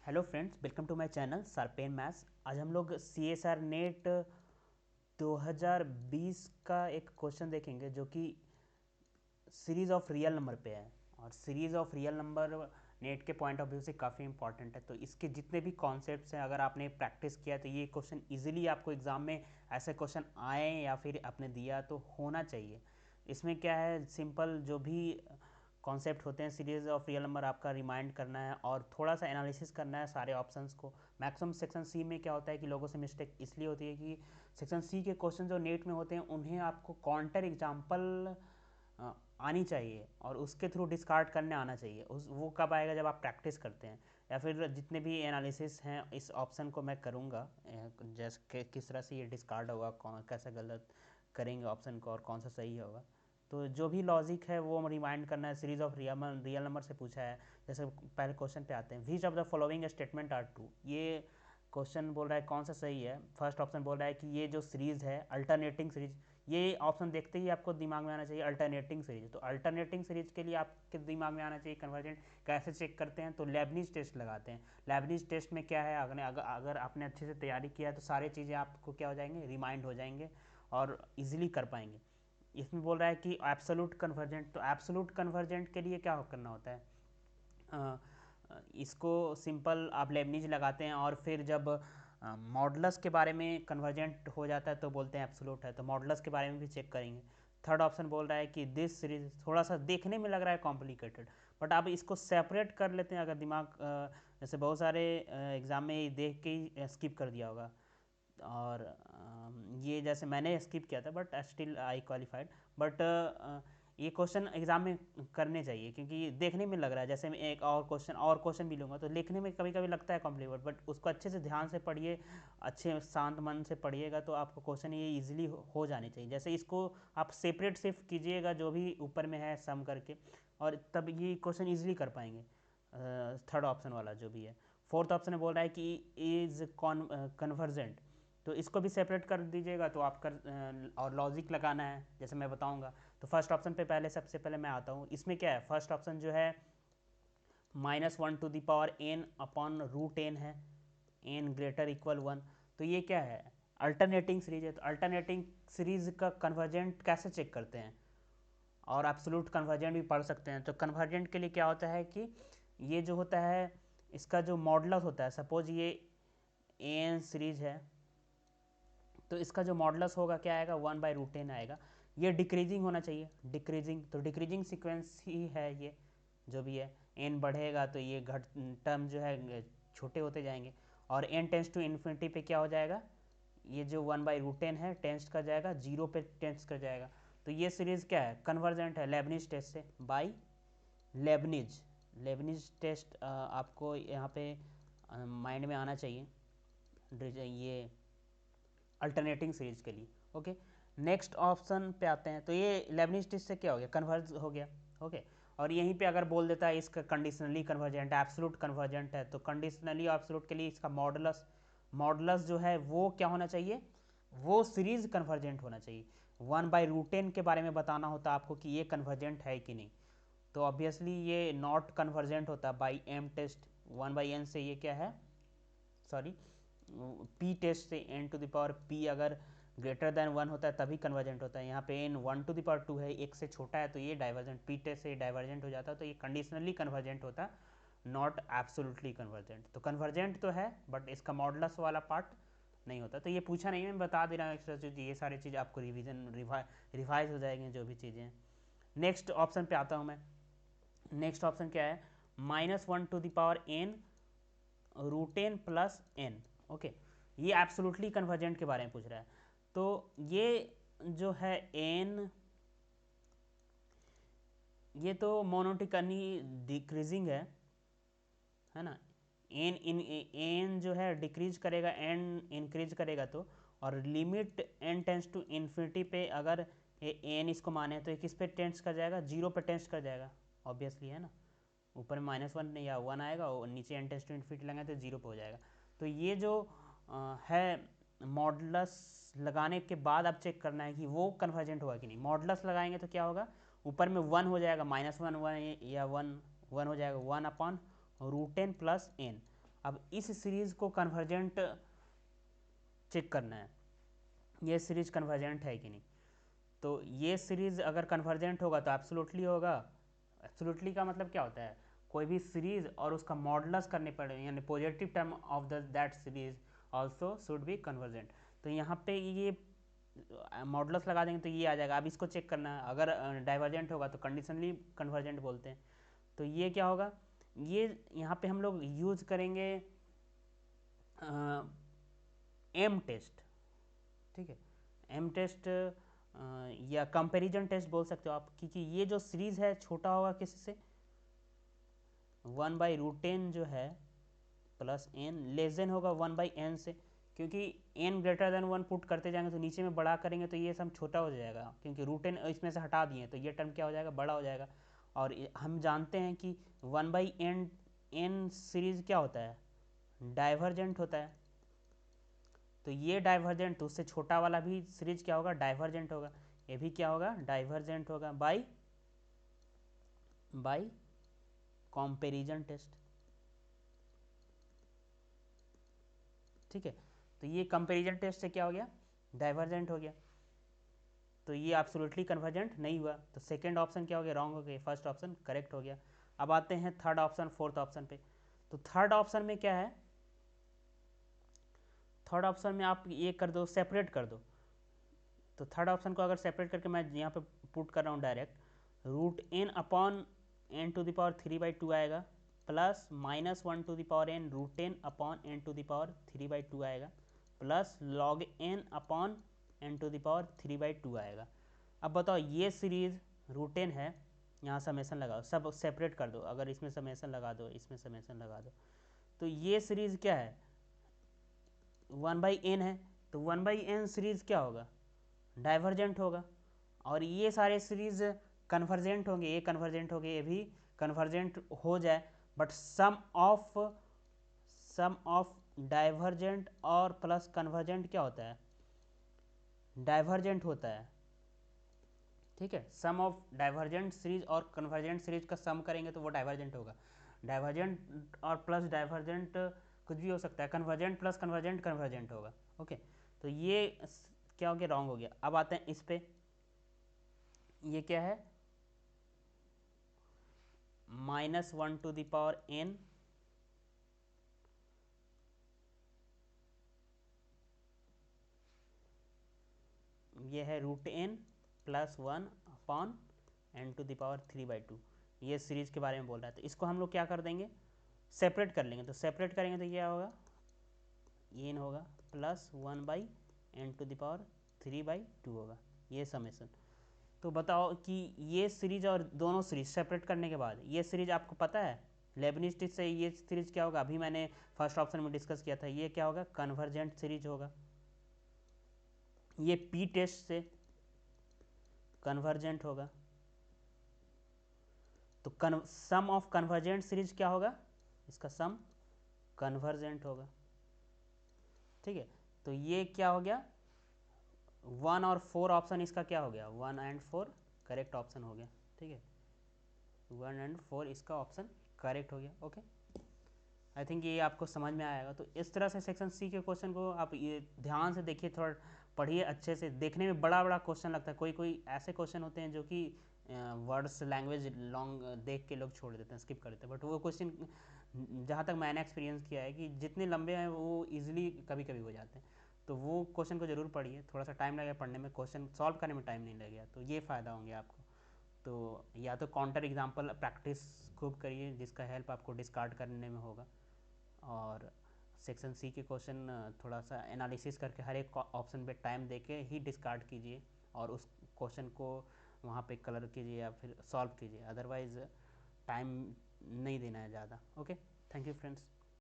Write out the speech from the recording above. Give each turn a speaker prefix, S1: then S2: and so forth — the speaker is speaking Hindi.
S1: Hello friends, welcome to my channel सरपेन मैथ्स। आज हम लोग CSR नेट 2020 का एक क्वेश्चन देखेंगे जो कि सीरीज़ ऑफ रियल नंबर पे है। और series of real number net के पॉइंट ऑफ व्यू से काफ़ी इंपॉर्टेंट है। तो इसके जितने भी कॉन्सेप्ट्स हैं, अगर आपने प्रैक्टिस किया तो ये क्वेश्चन इजीली आपको एग्ज़ाम में ऐसे क्वेश्चन आए या फिर आपने दिया तो होना चाहिए। इसमें क्या है, सिंपल जो भी कॉन्सेप्ट होते हैं सीरीज ऑफ रियल नंबर आपका रिमाइंड करना है और थोड़ा सा एनालिसिस करना है सारे ऑप्शंस को। मैक्सिमम सेक्शन सी में क्या होता है कि लोगों से मिस्टेक इसलिए होती है कि सेक्शन सी के क्वेश्चन जो नेट में होते हैं उन्हें आपको काउंटर एग्जाम्पल आनी चाहिए और उसके थ्रू डिस्कार्ड करने आना चाहिए। उस वो कब आएगा, जब आप प्रैक्टिस करते हैं या फिर जितने भी एनालिसिस हैं इस ऑप्शन को मैं करूँगा, जैसे किस तरह से ये डिस्कार्ड होगा, कौन कैसे गलत करेंगे ऑप्शन को और कौन सा सही होगा। तो जो भी लॉजिक है वो रिमाइंड करना है। सीरीज ऑफ रियल नंबर से पूछा है। जैसे पहले क्वेश्चन पे आते हैं, which of the following statement are true. ये क्वेश्चन बोल रहा है कौन सा सही है। फर्स्ट ऑप्शन बोल रहा है कि ये जो सीरीज है अल्टरनेटिंग सीरीज, ये ऑप्शन देखते ही आपको दिमाग में आना चाहिए अल्टरनेटिंग सीरीज। तो अल्टरनेटिंग सीरीज के लिए आपके दिमाग में आना चाहिए कन्वर्जेंट कैसे चेक करते हैं, तो लेबनीज टेस्ट लगाते हैं। लेबनीज टेस्ट में क्या है, अगर आपने अच्छे से तैयारी किया है तो सारी चीज़ें आपको क्या हो जाएंगे, रिमाइंड हो जाएंगे और इजीली कर पाएंगे। इसमें बोल रहा है कि एब्सोल्यूट कन्वर्जेंट, तो एब्सोल्यूट कन्वर्जेंट के लिए क्या करना होता है, इसको सिंपल आप लेबनीज लगाते हैं और फिर जब मॉडलस के बारे में कन्वर्जेंट हो जाता है तो बोलते हैं एब्सोल्यूट है। तो मॉडलस के बारे में भी चेक करेंगे। थर्ड ऑप्शन बोल रहा है कि दिस सीरीज, थोड़ा सा देखने में लग रहा है कॉम्प्लिकेटेड, बट आप इसको सेपरेट कर लेते हैं। अगर दिमाग जैसे बहुत सारे एग्ज़ाम में देख के ही स्किप कर दिया होगा, और ये जैसे मैंने स्किप किया था but still I qualified. But ये क्वेश्चन एग्जाम में करने चाहिए क्योंकि देखने में लग रहा है, जैसे मैं एक और क्वेश्चन भी लूँगा तो लिखने में कभी कभी लगता है कॉम्प्लिकेटेड, बट उसको अच्छे से ध्यान से पढ़िए, अच्छे शांत मन से पढ़िएगा तो आपको क्वेश्चन ये इजीली हो जाने चाहिए। जैसे इसको आप सेपरेट सिर्फ कीजिएगा जो भी ऊपर में है सम करके, और तब ये क्वेश्चन इजीली कर पाएंगे। थर्ड ऑप्शन वाला जो भी है। फोर्थ ऑप्शन में बोल रहा है कि इज कन्वर्जेंट, तो इसको भी सेपरेट कर दीजिएगा तो आप कर और लॉजिक लगाना है जैसे मैं बताऊंगा। तो फर्स्ट ऑप्शन पे पहले सबसे पहले मैं आता हूँ। इसमें क्या है, फर्स्ट ऑप्शन जो है -1/n/रूट n है, n ग्रेटर इक्वल 1। तो ये क्या है, अल्टरनेटिंग सीरीज है। तो अल्टरनेटिंग सीरीज का कन्वर्जेंट कैसे चेक करते हैं, और एब्सोल्यूट कन्वर्जेंट भी पढ़ सकते हैं। तो कन्वर्जेंट के लिए क्या होता है कि ये जो होता है इसका जो मॉडुलस होता है, सपोज ये एन सीरीज है तो इसका जो मॉडुलस होगा क्या आएगा, 1/√n आएगा। ये डिक्रीजिंग होना चाहिए, डिक्रीजिंग, तो डिक्रीजिंग सीक्वेंस ही है ये जो भी है। एन बढ़ेगा तो ये घट टर्म जो है छोटे होते जाएंगे, और एन टेंस टू इन्फिनिटी पे क्या हो जाएगा, ये जो 1/√n है टेंस कर जाएगा, जीरो पे टेंस कर जाएगा। तो ये सीरीज क्या है, कन्वर्जेंट है लेबनिज टेस्ट से, बाई लेबनिज। लेबनिज टेस्ट आपको यहाँ पे माइंड में आना चाहिए ये अल्टरनेटिंग सीरीज के लिए। ओके, नेक्स्ट ऑप्शन पे आते हैं। तो ये लेबनिज टेस्ट से क्या हो गया, कन्वर्ज हो गया। ओके, और यहीं पे अगर बोल देता है इसका कंडीशनली कन्वर्जेंट है, एब्सोल्यूट कन्वर्जेंट है, तो कंडीशनली एब्सोल्यूट के लिए इसका मॉडुलस, मॉडुलस जो है वो क्या होना चाहिए, वो सीरीज कन्वर्जेंट होना चाहिए। 1/√n के बारे में बताना होता आपको कि ये कन्वर्जेंट है कि नहीं, तो ऑब्वियसली ये नॉट कन्वर्जेंट होता बाई एम टेस्ट। 1/n से ये क्या है, सॉरी, पी टेस्ट से n⁻p अगर ग्रेटर देन 1 होता है तभी कन्वर्जेंट होता है। यहाँ पे n 1⁻2 है, एक से छोटा है तो ये डाइवर्जेंट, पी टेस्ट से डाइवर्जेंट हो जाता है, तो ये कंडीशनली कन्वर्जेंट होता है, नॉट एब्सोल्युटली कन्वर्जेंट। तो कन्वर्जेंट तो है बट इसका मॉडुलस वाला पार्ट नहीं होता। तो ये पूछा नहीं, मैं बता दे रहा हूँ एक्स्ट्रा चीज़, ये सारी चीज़ आपको रिविजन रिवाइज हो जाएंगे जो भी चीज़ें हैं। नेक्स्ट ऑप्शन पे आता हूँ मैं। नेक्स्ट ऑप्शन क्या है, -1/n√n+n। ओके, ये एब्सोल्युटली कन्वर्जेंट के बारे में पूछ रहा है। तो ये जो है n, ये तो मोनोटिकली डिक्रीजिंग है ना। एन जो है डिक्रीज करेगा, एन इंक्रीज करेगा तो, और limit n tends to infinity पे अगर ये एन इसको माने तो ये किस पे टेंस कर जाएगा, जीरो पे टेंस कर जाएगा ऑब्वियसली, है ना। ऊपर में -1 या 1 आएगा और नीचे एन टेंस टू इन्फिनिटी लगाए तो जीरो पे हो जाएगा। तो ये जो है मॉडुलस लगाने के बाद अब चेक करना है कि वो कन्वर्जेंट होगा कि नहीं। मॉडुलस लगाएंगे तो क्या होगा, ऊपर में 1 हो जाएगा, -1 1 या 1 1 हो जाएगा, 1/√n+n। अब इस सीरीज़ को कन्वर्जेंट चेक करना है, ये सीरीज कन्वर्जेंट है कि नहीं। तो ये सीरीज़ अगर कन्वर्जेंट होगा तो एब्सोल्युटली होगा। एब्सोल्युटली का मतलब क्या होता है, कोई भी सीरीज और उसका मॉडुलस करने पड़े, यानी positive term of the that series also should be convergent. तो यहाँ पे ये मॉडुलस लगा देंगे तो ये आ जाएगा। अब इसको चेक करना है, अगर डाइवर्जेंट होगा तो कंडीशनली कन्वर्जेंट बोलते हैं। तो ये क्या होगा, ये यहाँ पे हम लोग यूज करेंगे एम टेस्ट, ठीक है, एम टेस्ट या कंपैरिजन टेस्ट बोल सकते हो आप, क्योंकि ये जो सीरीज है छोटा होगा किसी से, 1/√10 जो है प्लस एन लेस देन होगा 1/n से, क्योंकि n ग्रेटर देन 1 पुट करते जाएंगे तो नीचे में बड़ा करेंगे तो ये सब छोटा हो जाएगा, क्योंकि √10 इसमें से हटा दिए तो ये टर्म क्या हो जाएगा, बड़ा हो जाएगा। और हम जानते हैं कि 1/n सीरीज क्या होता है, डाइवर्जेंट होता है। तो ये डाइवर्जेंट, तो उससे छोटा वाला भी सीरीज क्या होगा, डाइवर्जेंट होगा। ये भी क्या होगा, डाइवर्जेंट होगा बाय कंपैरिजन टेस्ट, ठीक है। तो ये कंपैरिजन टेस्ट से क्या हो गया, डाइवर्जेंट हो गया। तो ये एब्सोल्युटली कन्वर्जेंट नहीं हुआ, तो सेकंड ऑप्शन क्या हो गया, रॉन्ग हो गया, फर्स्ट ऑप्शन करेक्ट हो गया। अब आते हैं थर्ड ऑप्शन, फोर्थ ऑप्शन पे। तो थर्ड ऑप्शन में क्या है, थर्ड ऑप्शन में आप ये कर दो, सेपरेट कर दो। तो थर्ड ऑप्शन को अगर सेपरेट करके मैं यहाँ पे पुट कर रहा हूँ डायरेक्ट, √n अपॉन n⁻³ आएगा, प्लस -1/n √10 अपॉन n⁻³ आएगा, plus log n upon n⁻³ आएगा। अब बताओ ये सीरीज √10 है, यहाँ समेसन लगाओ, सब सेपरेट कर दो, अगर इसमें समेसन लगा दो, इसमें समेसन लगा दो, तो ये सीरीज क्या है, 1/n है। तो 1/n सीरीज क्या होगा, डाइवर्जेंट होगा। और ये सारे सीरीज कन्वर्जेंट होंगे, ये कन्वर्जेंट होंगे, ये भी कन्वर्जेंट हो जाए, बट सम ऑफ डाइवर्जेंट और प्लस कन्वर्जेंट क्या होता है, डाइवर्जेंट होता है, ठीक है। सम ऑफ डाइवर्जेंट सीरीज और कन्वर्जेंट सीरीज का सम करेंगे तो वो डाइवर्जेंट होगा। डाइवर्जेंट और प्लस डाइवर्जेंट कुछ भी हो सकता है, कन्वर्जेंट प्लस कन्वर्जेंट कन्वर्जेंट होगा, ओके। तो ये क्या हो गया, रॉन्ग हो गया। अब आते हैं इस पे, ये क्या है, -1/n ये है √n प्लस 1 अपॉन n⁻³/2, ये सीरीज के बारे में बोल रहा है। तो इसको हम लोग क्या कर देंगे, सेपरेट कर लेंगे। तो सेपरेट करेंगे तो क्या होगा, n होगा प्लस 1/n⁻³ होगा, ये समेसन। तो बताओ कि ये सीरीज और दोनों सीरीज सेपरेट करने के बाद ये सीरीज आपको पता है, लेबनिज टेस्ट से ये सीरीज क्या होगा, अभी मैंने फर्स्ट ऑप्शन में डिस्कस किया था, ये क्या होगा, कन्वर्जेंट सीरीज होगा। ये पी टेस्ट से कन्वर्जेंट होगा। तो सम ऑफ कन्वर्जेंट सीरीज क्या होगा, इसका सम कन्वर्जेंट होगा, ठीक है। तो ये क्या हो गया, 1 और 4 ऑप्शन इसका क्या हो गया, 1 एंड 4 करेक्ट ऑप्शन हो गया, ठीक है। 1 एंड 4 इसका ऑप्शन करेक्ट हो गया, ओके। आई थिंक ये आपको समझ में आएगा। तो इस तरह से सेक्शन सी के क्वेश्चन को आप ये ध्यान से देखिए, थोड़ा पढ़िए अच्छे से। देखने में बड़ा बड़ा क्वेश्चन लगता है, कोई कोई ऐसे क्वेश्चन होते हैं जो कि वर्ड्स लैंग्वेज लॉन्ग देख के लोग छोड़ देते हैं, स्किप कर देते हैं, बट वो क्वेश्चन जहाँ तक मैंने एक्सपीरियंस किया है कि जितने लंबे हैं वो ईजिली कभी कभी हो जाते हैं। तो वो क्वेश्चन को ज़रूर पढ़िए, थोड़ा सा टाइम लगेगा पढ़ने में, क्वेश्चन सॉल्व करने में टाइम नहीं लगेगा, तो ये फ़ायदा होंगे आपको। तो या तो काउंटर एग्जाम्पल प्रैक्टिस खूब करिए, जिसका हेल्प आपको डिस्कार्ड करने में होगा। और सेक्शन सी के क्वेश्चन थोड़ा सा एनालिसिस करके हर एक ऑप्शन पे टाइम देके ही डिस्कार्ड कीजिए, और उस क्वेश्चन को वहाँ पे कलर कीजिए या फिर सॉल्व कीजिए, अदरवाइज़ टाइम नहीं देना है ज़्यादा, ओके। Thank you friends.